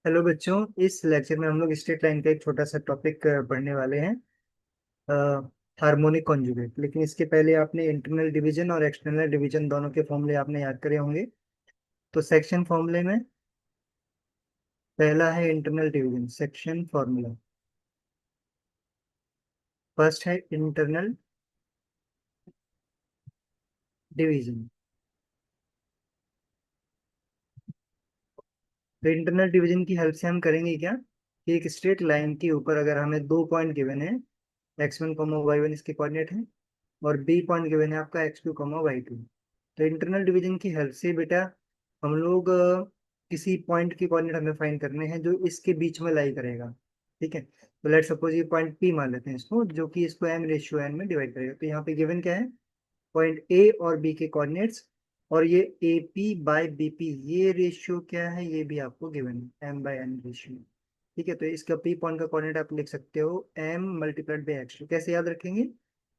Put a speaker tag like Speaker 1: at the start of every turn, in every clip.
Speaker 1: Hello बच्चों, इस lecture में हम लोग स्ट्रेट लाइन का एक छोटा सा टॉपिक पढ़ने वाले हैं। Harmonic conjugate. लेकिन इसके पहले आपने इंटरनल डिवीजन और एक्सटर्नल डिवीजन दोनों के फॉर्मूले आपने याद करे होंगे। तो सेक्शन फॉर्मूले में पहला है internal division section formula. First है इंटरनल डिवीजन। तो इंटरनल डिवीजन की हेल्प से हम करेंगे क्या कि एक स्ट्रेट लाइन के ऊपर अगर हमें दो पॉइंट गिवन है, x1 कॉमा y1 इसके कोऑर्डिनेट है, और बी पॉइंट गिवन है आपका x2 कॉमा y2। तो इंटरनल डिवीजन की हेल्प से बेटा हम लोग किसी पॉइंट के कोऑर्डिनेट हमें फाइंड करने हैं जो इसके बीच में लाई करेगा। ठीक है, तो लेट सपोज ये पॉइंट P मान लेते हैं इसको, जो कि इसको m/n में डिवाइड करेगा। तो यहाँ पे गिवन क्या है, पॉइंट A और B के कोऑर्डिनेट्स, और ये AP/BP ये रेशियो क्या है, ये भी आपको गिवन है m/n रेशियो। ठीक है, तो इसका P पॉइंट का कोऑर्डिनेट आप लिख सकते हो m×x2। कैसे याद रखेंगे,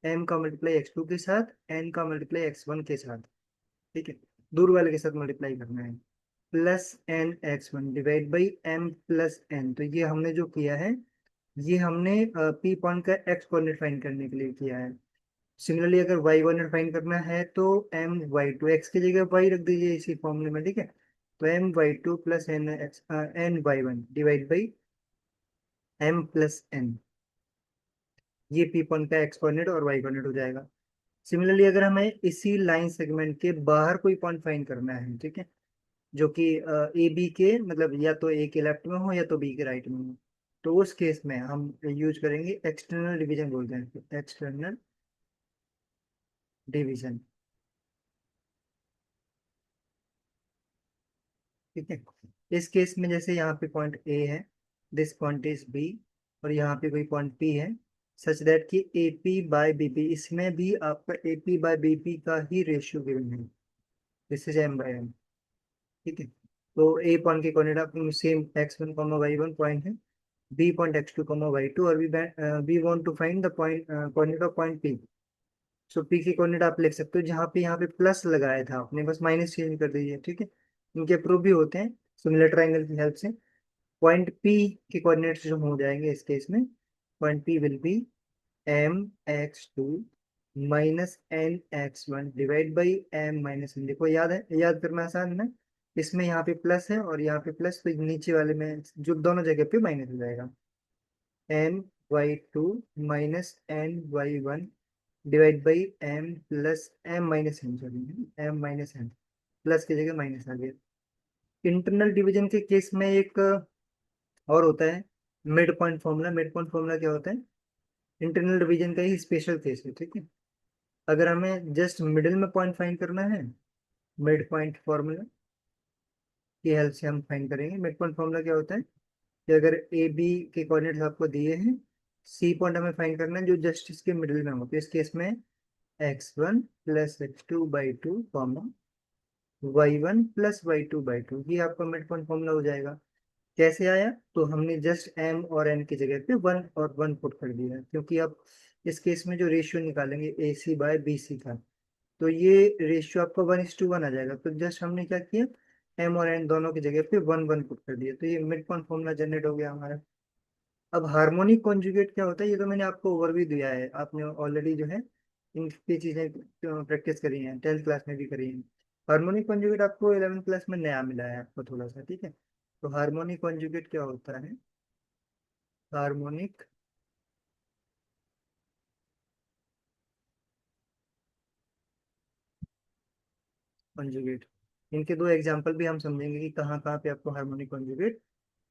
Speaker 1: m का मल्टीप्लाई x2 के साथ, n का मल्टीप्लाई x1 के साथ। ठीक है, दूर वाले के साथ मल्टीप्लाई करना है। Plus n(x1) divide by m+n। तो ये हमने जो किया है, ये हमने P पॉइंट का x कोऑर्डिनेट फाइंड करने के लिए किया है। सिमिलरली अगर y कोऑर्डिनेट फाइंड करना है तो my2 x की जगह y रख दीजिए इसी फॉर्मूले में। ठीक है, तो my2 plus ny1 divide by m+n। ये पी पॉइंट का एक्स कोऑर्डिनेट और वाई कोऑर्डिनेट हो जाएगा। सिमिलरली अगर हमें इसी लाइन सेगमेंट के बाहर कोई पॉइंट फाइंड करना है, ठीक है, जो कि ए बी के मतलब या तो ए के लेफ्ट में हो या तो बी के राइट में हो, तो उस केस में हम यूज करेंगे एक्सटर्नल डिवीजन बोलते हैं, एक्सटर्नल डिवीजन। ठीक है, इस केस में जैसे यहाँ पे पॉइंट ए है, दिस पॉइंट इज बी, और यहाँ पे कोई पॉइंट पी है, सच दैट कि A P by B P, इसमें भी आपका A P by B P का ही रेशियो गिवन है। This is m/n। ठीक है, तो ए पॉइंट के कोऑर्डिनेट आप same x1 comma y1 point है, B point x2 comma y2, और we want to find the point coordinate of point P. So P के कोऑर्डिनेट आप लिख सकते हो, जहाँ पे यहाँ पे प्लस लगाया था आपने, बस माइनस चेंज कर दीजिए। ठीक है, इनके प्रूफ भी होते हैं सिमिलर ट्राइंगल की हेल्प से। पॉइंट पी के कोऑर्डिनेट्स जो हो जाएंगे इस केस में, point P will be m(x2) minus n(x1) divide by m-n। देखो याद है, याद करना आसान है। इसमें यहाँ पे प्लस है और यहाँ पे प्लस, तो नीचे वाले में जो दोनों जगह पे माइनस हो जाएगा। n(y2) minus n(y1) divide by m plus m-n, sorry m-n, plus की जगह माइनस आ गया। इंटरनल डिवीजन के केस में एक और होता है mid point formula. Mid point formula क्या होता है, इंटरनल डिवीजन का ही स्पेशल केस है। ठीक है, अगर हमें जस्ट मिडिल में पॉइंट फाइंड करना है, मिड पॉइंट फॉर्मूला की हेल्प से हम फाइंड करेंगे। मिड पॉइंट फॉर्मूला क्या होता है कि अगर ए बी के कोऑर्डिनेट्स आपको दिए हैं, सी पॉइंट हमें फाइंड करना है जो जस्ट इसके मिडिल में हो, तो इस केस में x1 plus x2/2 comma y1 plus y2/2, ये आपका मिड पॉइंट फॉर्मूला हो जाएगा। कैसे आया, तो हमने जस्ट m और n की जगह पे 1 और 1 पुट कर दिया, क्योंकि अब इस केस में जो रेशियो निकालेंगे ए सी बाय बी सी का, तो ये रेशियो आपका 1:1 आ जाएगा। तो जस्ट हमने क्या किया, m और n दोनों की जगह पे 1 1 पुट कर दिया, तो ये मिड पॉइंट फॉर्मूला जनरेट हो गया हमारा। अब हार्मोनिक कॉन्जुगेट क्या होता है, ये तो मैंने आपको ओवरव्यू दिया है, आपने ऑलरेडी जो है इनकी चीजें प्रैक्टिस करी हैं, 10th क्लास में भी करी हैं। हार्मोनिक कॉन्जुगेट आपको 11th क्लास में नया मिला है आपको थोड़ा सा। ठीक है, तो हार्मोनिक कॉन्जुगेट क्या होता है, हार्मोनिक कॉन्जुगेट, इनके दो एग्जांपल भी हम समझेंगे कि कहाँ कहाँ पे आपको हार्मोनिक कॉन्जुगेट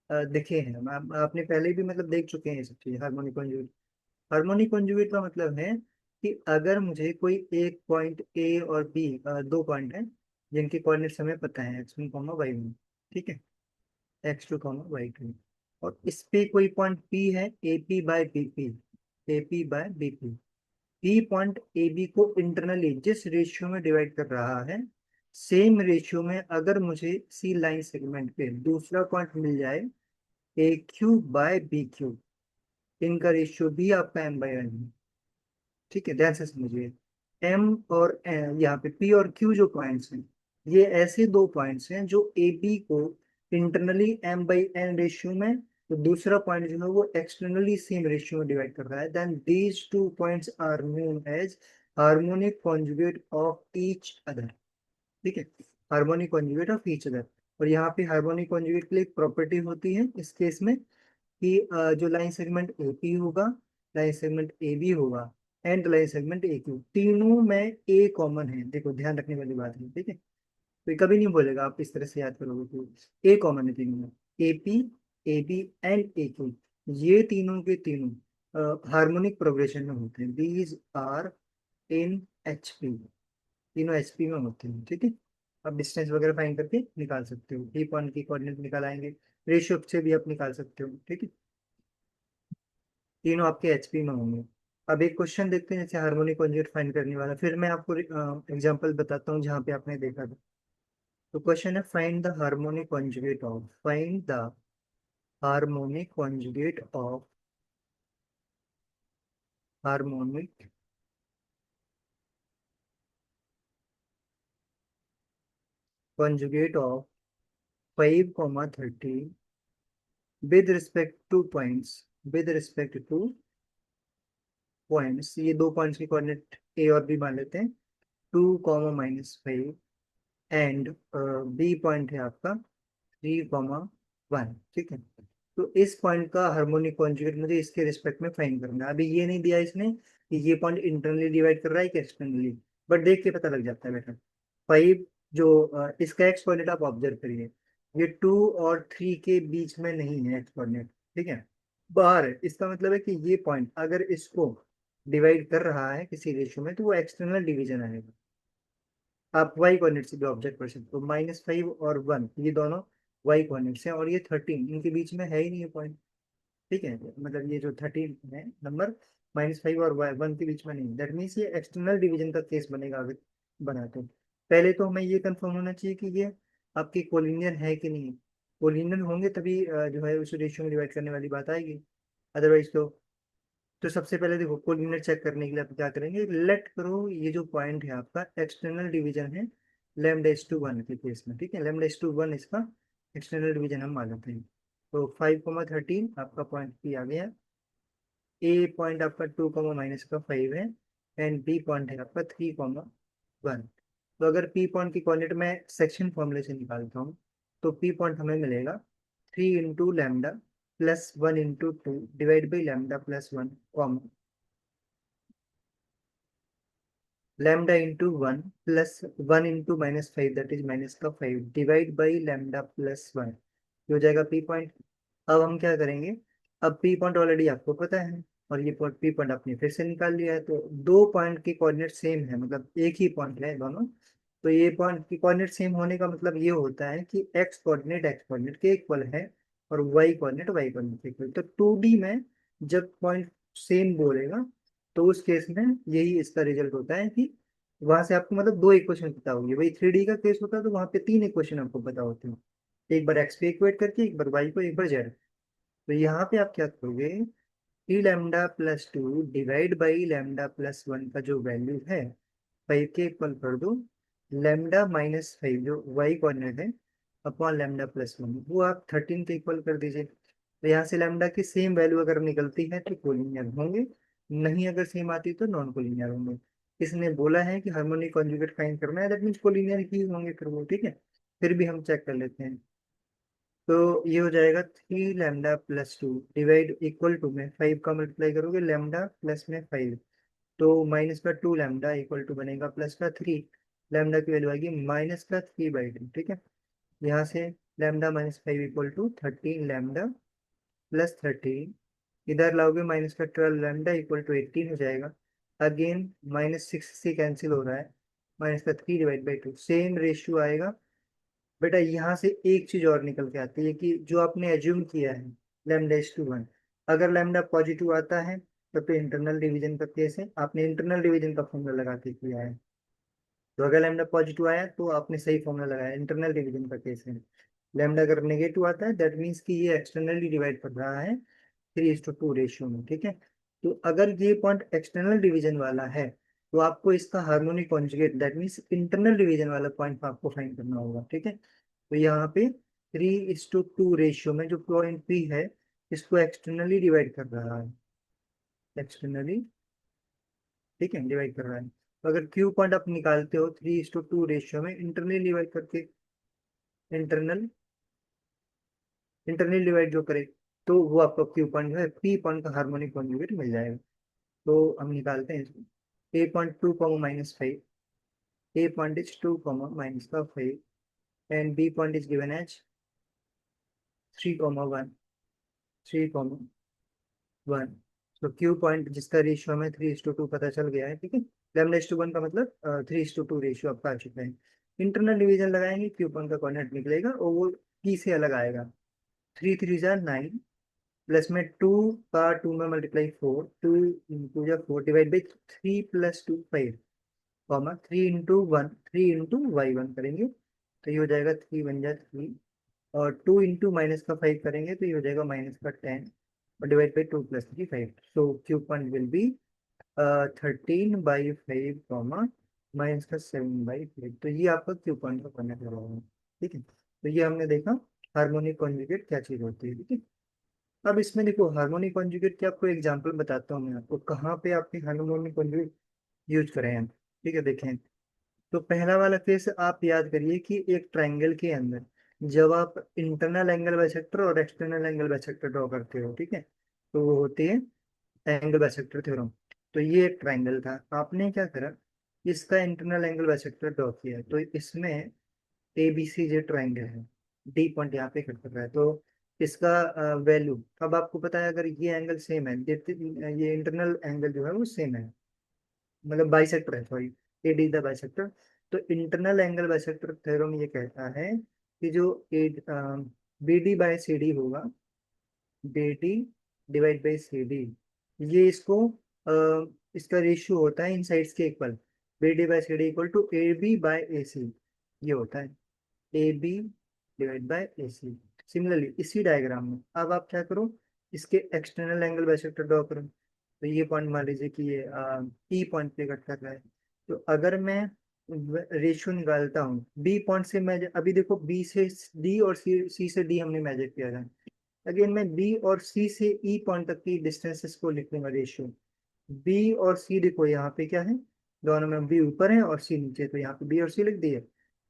Speaker 1: दिखे हैं। आपने पहले भी मतलब देख चुके हैं ये सब चीजें। हार्मोनिक कॉन्जुगेट, हार्मोनिक कॉन्जुगेट का मतलब है कि अगर मुझे कोई एक पॉइंट ए और बी, दो पॉइंट हैं जिनके कोऑर्डिनेट्स हमें पता है x1 कॉमा y1, ठीक है, x2 कॉमा y2, और इस पे कोई पॉइंट p है AP/BP, AP/BP। P point A B को इंटरनली जिस रेशियो में डिवाइड कर रहा है, सेम रेशियो में अगर मुझे सी लाइन सेगमेंट पे दूसरा पॉइंट मिल जाए AQ/BQ, इनका रेशियो भी आपका m/n है। ठीक है, ध्यान से समझिए, एम और यहाँ पे पी और क्यू जो पॉइंट्स हैं, ये ऐसे दो पॉइंट्स हैं जो ए बी को इंटरनली m/n रेशियो में, तो दूसरा पॉइंट जो है वो एक्सटर्नली सेम रेशियो में डिवाइड कर रहा है, then these two points are known as harmonic conjugate of each other. ठीक है, harmonic conjugate of each other. और यहाँ पे हार्मोनिक कॉन्जुगेट के लिए एक प्रॉपर्टी होती है इस केस में कि जो लाइन सेगमेंट ए पी होगा, लाइन सेगमेंट ए बी होगा and line segment A Q, तीनों में ए कॉमन है। देखो ध्यान रखने वाली बात है, ठीक है, तो ये कभी नहीं बोलेगा, आप इस तरह से याद करोगे तो ए कॉमन है तीनों में, A P, A B and A Q, ये तीनों के तीनों हार्मोनिक प्रोग्रेशन में होते हैं। These are in H P, तीनों एच पी में होते हैं। ठीक है, आप डिस्टेंस वगैरह फाइंड करके निकाल सकते हो, पी पॉइंट की कोऑर्डिनेट निकाल आएंगे, रेशियो से भी आप निकाल सकते हो। ठीक है, तीनों आपके एचपी में होंगे। अब एक क्वेश्चन देखते हैं जैसे हार्मोनिक कॉन्जुगेट फाइंड करने वाला, फिर मैं आपको एग्जांपल बताता हूँ जहाँ पे आपने देखा था। तो क्वेश्चन है find the harmonic conjugate of, find the harmonic conjugate of, harmonic conjugate of 5, 30 with respect two points, with respect two points, ये दो पॉइंट्स की कोऑर्डिनेट ए और बी मान लेते हैं, 2, -5 एंड बी पॉइंट है आपका 3, 1। ठीक है, तो इस पॉइंट का हार्मोनिक कॉन्जुगेट मुझे इसके रिस्पेक्ट में फाइंड करना है। अभी ये नहीं दिया इसने कि ये पॉइंट इंटरनली डिवाइड कर रहा है कि एक्सटर्नली, बट देख के पता लग जाता है बेटा। 5 जो इसका एक्स कोऑर्डिनेट आप ऑब्जर्व करिए, ये 2 और 3 के बीच में नहीं है एक्स कोऑर्डिनेट। ठीक है, बाहर है, इसका मतलब है कि ये पॉइंट अगर इसको डिवाइड कर रहा है किसी रेशियो में तो वो एक्सटर्नल डिवीजन आएगा। आप वाई कोऑर्डिनेट से भी ऑब्जर्व कर सकते हो, -5 और 1 ये दोनों वाई कोऑर्डिनेट्स हैं, और ये 13 इनके बीच में है ही नहीं ये पॉइंट। ठीक है, मतलब ये जो 13 है नंबर, -5 और 1 के बीच में नहीं, दैट मीन्स ये एक्सटर्नल डिवीजन का केस बनेगा अगर बनाते हैं। पहले तो हमें ये कंफर्म होना चाहिए कि ये आपके कोलिनियर है कि नहीं, कोलिनियर होंगे तभी जो है उस रेशियो में डिवाइड करने वाली बात आएगी, अदरवाइज तो सबसे पहले देखो कोऑर्डिनेट चेक करने के लिए आप क्या करेंगे, लेट करो ये जो पॉइंट है आपका एक्सटर्नल डिवीजन है λ/1 के केस में। ठीक है, λ/1 इसका एक्सटर्नल डिवीजन हम मान लेते हैं। तो 5, 13 आपका पॉइंट पी आ गया, ए पॉइंट आपका 2, -5 है एंड बी पॉइंट है आपका 3, 1। तो अगर पी पॉइंट की कोऑर्डिनेट मैं सेक्शन फॉर्मूले से निकालता हूँ, तो पी पॉइंट हमें मिलेगा 3 × λ+1 × 2 divide by λ+1 comma λ×1 +1 × -5 divide by λ+1, ये हो जाएगा पी पॉइंट। अब हम क्या करेंगे, अब पी पॉइंट ऑलरेडी आपको पता है और ये पी पॉइंट आपने फिर से निकाल लिया है, तो दो पॉइंट की कोऑर्डिनेट सेम है, मतलब एक ही पॉइंट है दोनों। तो ये पॉइंट की कोऑर्डिनेट सेम होने का मतलब ये होता है कि एक्स कोऑर्डिनेट के इक्वल है और वाई कोऑर्डिनेट के इक्वल। तो 2D में जब पॉइंट सेम बोलेगा तो उस केस में यही इसका रिजल्ट होता है कि वहां से आपको मतलब दो इक्वेशन पता होगी। वही 3D का केस होता है तो वहां पे तीन इक्वेशन आपको पता होते हैं, एक बार एक्स पे इक्वेट करके, एक बार वाई को, एक बार जेड। तो यहाँ पे आप क्या करोगे, T λ+2 डिवाइड बाई λ+1 का जो वैल्यू है 5 के इक्वल कर दो, λ-5 जो वाई कोऑर्डिनेट है अपॉन λ+1 वो आप 13 के इक्वल कर दीजिए। तो यहाँ से लैम्डा की सेम वैल्यू अगर निकलती है तो कोलिनियर होंगे, नहीं अगर सेम आती तो नॉन कोलिनियर होंगे। इसने बोला है कि हार्मोनिक कॉन्जुगेट फाइंड करना है, दैट मीन्स कोलिनियर ही होंगे फिर वो। ठीक है, फिर भी हम चेक कर लेते हैं। तो ये हो जाएगा 3 λ+2 डिवाइड इक्वल टू में 5 का मल्टीप्लाई करोगे लैम्डा प्लस में 5, तो -2 लैम्डा इक्वल टू बनेगा +3, लैम्डा की वैल्यू आएगी -3/2। ठीक है, यहाँ से λ-5 इक्वल टू 13 λ+13, इधर लाओगे -12 लैम्डा इक्वल टू 18 हो जाएगा। अगेन -6 से कैंसिल हो रहा है, -3/2 सेम रेशियो आएगा। बेटा यहाँ से एक चीज और निकल के आती है कि जो आपने एज्यूम किया है λ/1, अगर लैम्डा पॉजिटिव आता है तब तो इंटरनल डिवीजन का केस है, आपने इंटरनल डिवीजन का फॉर्मूला लगा के किया है। तो अगर लैम्डा पॉजिटिव आया तो आपने सही फॉर्मूला लगाया, इंटरनल डिवीजन का केस है। लैम्डा अगर नेगेटिव आता है दैट मीन्स कि ये एक्सटर्नली डिवाइड कर रहा है 3:2 रेशियो में। ठीक है, तो अगर ये पॉइंट एक्सटर्नल डिवीजन वाला है तो आपको इसका harmonic conjugate that means internal division वाला पॉइंट आपको फाइंड करना होगा। ठीक है, तो यहाँ पे 3:2 रेशियो में जो पॉइंट पी है इसको एक्सटर्नली डिवाइड कर रहा है, एक्सटर्नली, ठीक है, डिवाइड कर रहा है। तो अगर क्यू पॉइंट आप निकालते हो 3:2 रेशियो में इंटरनली डिवाइड करके, इंटरनल इंटरनल डिवाइड जो करे, तो वो आपका क्यू पॉइंट जो है पी पॉइंट का हार्मोनिक कॉन्जुगेट मिल जाएगा। तो हम निकालते हैं इसको। A.2, -5, A point is 2 comma minus का 5 and B point is given as 3, 1, 3, 1। तो क्यू पॉइंट जिसका रेशियो हमें 3:2 पता चल गया है, ठीक है। λ/1 का मतलब 3:2 रेशियो आपका आ चुका है। इंटरनल डिवीजन लगाएंगे, क्यू पॉइंट का कोऑर्डिनेट निकलेगा और वो पी से अलग आएगा। 3 3 9 प्लस में 2 का 2 में multiply 4, 2 × 4 divide by 3 + 2 5 comma 3 × 1, 3 × y1 करेंगे तो ये हो जाएगा 3 × 1 = 3, और 2 × -5 करेंगे तो ये हो जाएगा -10, और divide by 2 + 3 5। So Q point will be 13/5 comma -7/5। तो ये आपका क्यू पॉइंट का करना है, ठीक है। तो ये हमने देखा हार्मोनिक कॉन्जुगेट क्या चीज होती है, ठीक है। अब इसमें देखो हार्मोनिक कॉन्जुगेट के आपको एग्जांपल बताता हूँ मैं आपको कहाँ पे आपके हार्मोनिक कॉन्जुगेट यूज करें हैं, ठीक है। देखें, तो पहला वाला केस आप याद करिए कि एक ट्रायंगल के अंदर जब आप इंटरनल एंगल बाइसेक्टर और एक्सटर्नल एंगल बाइसेक्टर ड्रॉ करते हो, ठीक है, तो वो होती है एंगल बाइसेक्टर थ्योरम। तो ये एक ट्रायंगल था, आपने क्या करा, इसका इंटरनल एंगल बाइसेक्टर ड्रॉ किया, तो इसमें A B C J triangle है, डी पॉइंट यहाँ पे कट कर रहा है, तो इसका वैल्यू अब आपको पता है, अगर ये एंगल सेम है, ये इंटरनल एंगल जो है वो सेम है, मतलब बाइसेक्टर है, sorry, A D the bisector. तो इंटरनल एंगल बाइसेक्टर थ्योरम ये कहता है कि जो A B D by C D होगा, B D divide by C D, ये इसका रेशियो होता है इन साइड्स के equal, B D by C D equal to A B by A C, ये होता है A B divide by A C. Similarly इसी डायग्राम में अब आप क्या करो, इसके एक्सटर्नल एंगल बाइसेक्टर ड्रॉ करो। तो ये पॉइंट मान लीजिए कि ये ई पॉइंट पे कट कर रहा है। तो अगर मैं रेशियो निकालता हूँ बी पॉइंट से, मैं अभी देखो बी से डी और सी से डी हमने मेजर किया था, अगेन मैं बी और सी से ई पॉइंट तक की डिस्टेंसेस को लिख लूंगा रेशियो। बी और सी देखो यहाँ पे क्या है, दोनों में बी ऊपर है और सी नीचे, तो यहाँ पे बी और सी लिख दिए,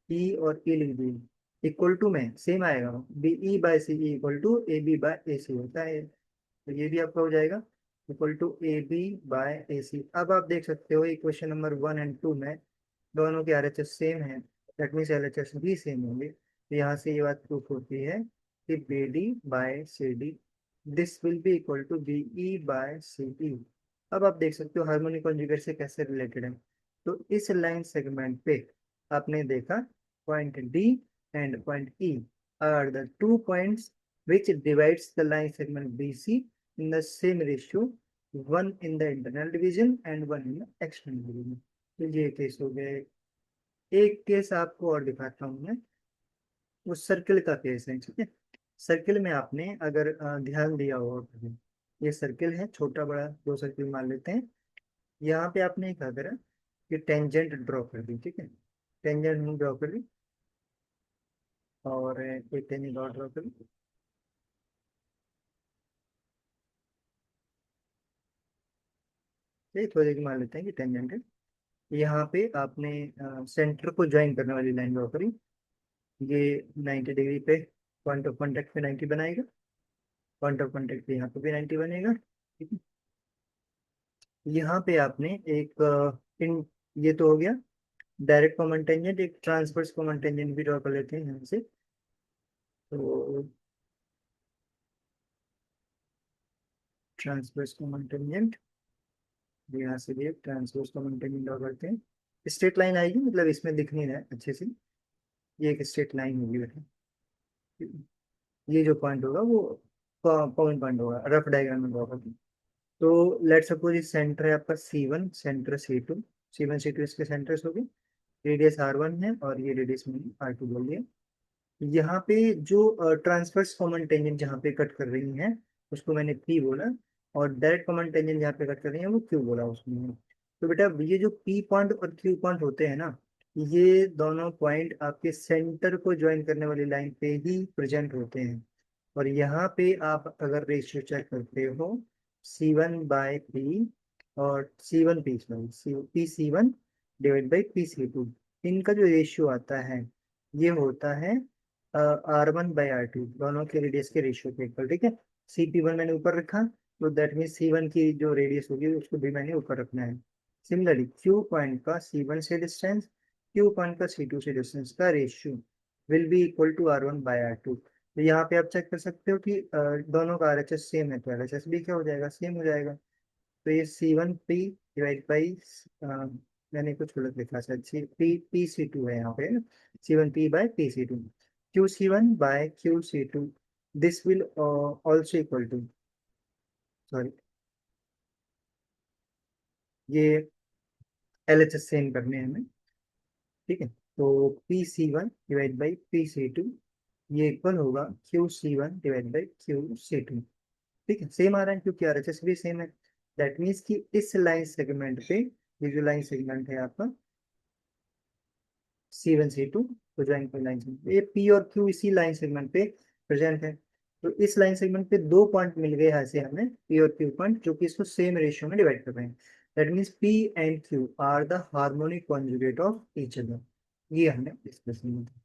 Speaker 1: ई और ई लिख दिए, इक्वल टू में सेम आएगा, B E by C equal to A B by A C होता है। तो ये भी आपका हो जाएगा equal to A B by A C. अब आप देख सकते हो इक्वेशन नंबर 1 और 2 में दोनों के RHS सेम है, दैट मीन्स LHS भी सेम होंगे, तो यहाँ से ये बात प्रूफ होती है कि B D by C D this will be equal to B E by C E. अब आप देख सकते हो हार्मोनिक कॉन्जुगेट से कैसे रिलेटेड है। तो इस लाइन सेगमेंट पे आपने देखा point D and point E R the two points which divides the line segment BC in the same ratio, one in the internal division and one in the external division। तो ये case हो गए। एक case आपको और दिखाता हूँ मैं, वो सर्किल का केस है, ठीक है। सर्किल में आपने अगर ध्यान दिया होगा कभी, ये सर्किल है, छोटा बड़ा दो सर्किल मान लेते हैं। यहाँ पे आपने क्या करा कि टेंजेंट ड्रॉ कर दी, ठीक है, टेंजेंट ड्रॉ कर दी, और एक टेंजेंट और ड्रॉ कर दी। ये थोड़ी देर मान लेते हैं कि टेंजेंट है। यहाँ पे आपने सेंटर को ज्वाइन करने वाली लाइन ड्रॉ करी, ये 90 डिग्री पे पॉइंट ऑफ कांटेक्ट पे 90 बनाएगा, पॉइंट ऑफ कांटेक्ट पे यहाँ पे भी 90 बनेगा, ठीक है। यहाँ पे आपने एक इन ये तो हो गया डायरेक्ट कॉमन टेंजेंट, एक ट्रांसवर्स कॉमन टेंजेंट भी ड्रॉ कर लेते हैं यहाँ से। तो ट्रांसवर्स कॉमन टेंजेंट, यहाँ से भी एक ट्रांसवर्स कॉमन टेंजेंट ड्रॉ करते हैं। स्ट्रेट लाइन आएगी, मतलब इसमें दिख नहीं रहा है अच्छे से, ये एक स्ट्रेट लाइन होगी बेटा, ये जो पॉइंट होगा वो कॉमन पॉइंट होगा, रफ डायग्राम में ड्रॉ करते हैं। तो लेट सपोज ये सेंटर है आपका C1, centre C2, C1 C2 इसके सेंटर्स हो गए, रेडियस R1 है और ये रेडियस मैंने R2 बोल दिया। यहाँ पे जो ट्रांसवर्स कॉमन टेंजेंट जहाँ पे कट कर रही है उसको मैंने P बोला, और डायरेक्ट कॉमन टेंजेंट जहाँ पे कट कर रही है वो Q बोला उसमें। तो बेटा ये जो P पॉइंट और Q पॉइंट होते हैं ना, ये दोनों पॉइंट आपके सेंटर को ज्वाइन करने वाली लाइन पे ही प्रेजेंट होते हैं। और यहाँ पे आप अगर रेशियो चेक करते हो, C1/P और C1/P1 इनका जो रेशियो आता है, ये होता है R1/R2, दोनों के रेडियस के रेशियो के इक्वल। ठीक है, CP1 मैंने ऊपर रखा, तो दैट मीन C1 की जो रेडियस होगी उसको भी मैंने ऊपर रखना है। सिमिलरली Q पॉइंट का C1 से डिस्टेंस, Q पॉइंट का C2 से डिस्टेंस का ratio will be equal to R1/R2। तो यहाँ पे आप चेक कर सकते हो कि दोनों का RHS सेम है, तो RHS भी क्या हो जाएगा, सेम हो जाएगा। तो ये C1P/, मैंने कुछ गलत लिखा शायद, PC2 है यहाँ पे, C1P/PC2, QC1/QC2, this will also equal to, sorry, ये LHS सेम करने हैं हमें। ठीक है, तो PC1/PC2 ये इक्वल होगा QC1/QC2। ठीक है, सेम आ रहा है क्योंकि RHS भी सेम है। दैट मीन्स कि इस लाइन सेगमेंट पे, ये जो लाइन सेगमेंट है आपका C1 C2, तो ज्वाइन कर लाइन सेगमेंट, ये P और Q इसी लाइन सेगमेंट पे प्रेजेंट है। तो इस लाइन सेगमेंट पे दो पॉइंट मिल गए ऐसे हमें, P और Q पॉइंट, जो कि इसको सेम रेशियो में डिवाइड कर रहे हैं। That means P and Q are the harmonic conjugate of each other. ये हमें डिस्कस करना था।